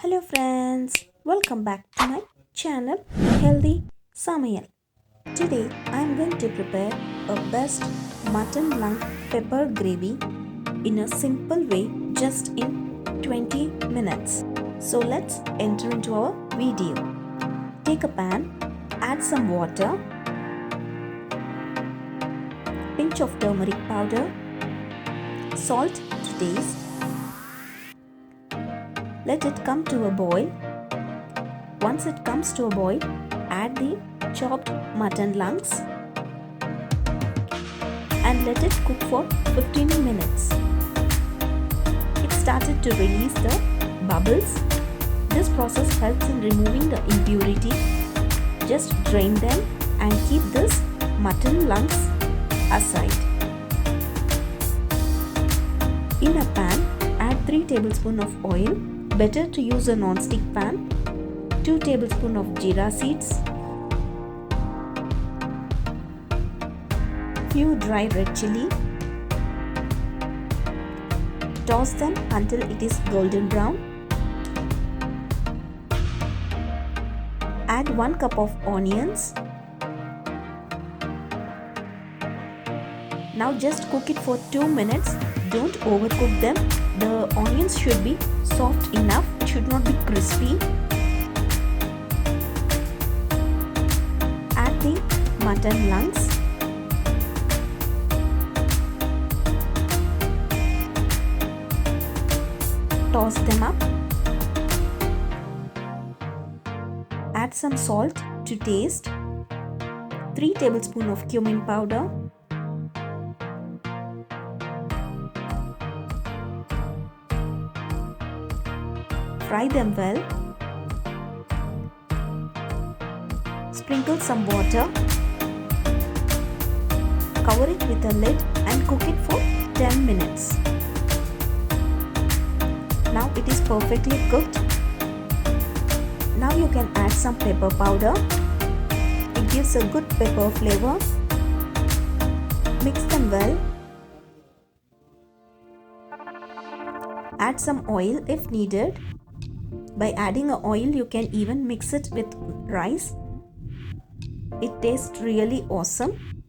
Hello friends, welcome back to my channel Healthy Samayal. Today I am going to prepare a best mutton lung pepper gravy in a simple way just in 20 minutes. So let's enter into our video. Take a pan, add some water, pinch of turmeric powder, salt to taste. Let it come to a boil. Once it comes to a boil, add the chopped mutton lungs and let it cook for 15 minutes. It started to release the bubbles. This process helps in removing the impurity. Just drain them and keep this mutton lungs aside. In a pan, add 3 tablespoons of oil. Better to use a non-stick pan. 2 tablespoons of jeera seeds. Few dry red chili. Toss them until it is golden brown. Add 1 cup of onions. Now just cook it for 2 minutes. Don't overcook them. The onions should be soft enough. It should not be crispy. Add the mutton lungs. Toss them up. Add some salt to taste. 3 tablespoons of cumin powder. Fry them well. Sprinkle some water. Cover it with a lid and cook it for 10 minutes. Now it is perfectly cooked. Now you can add some pepper powder. It gives a good pepper flavor. Mix them well. Add some oil if needed. By adding oil, you can even mix it with rice. It tastes really awesome.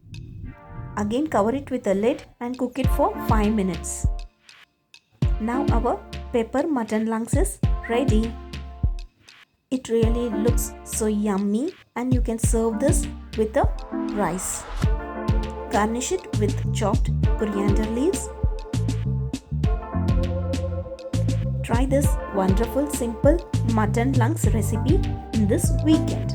Again, cover it with a lid and cook it for 5 minutes. Now our pepper mutton lungs is ready. It really looks so yummy and you can serve this with the rice. Garnish it with chopped coriander leaves. Try this wonderful simple mutton lungs recipe in this weekend.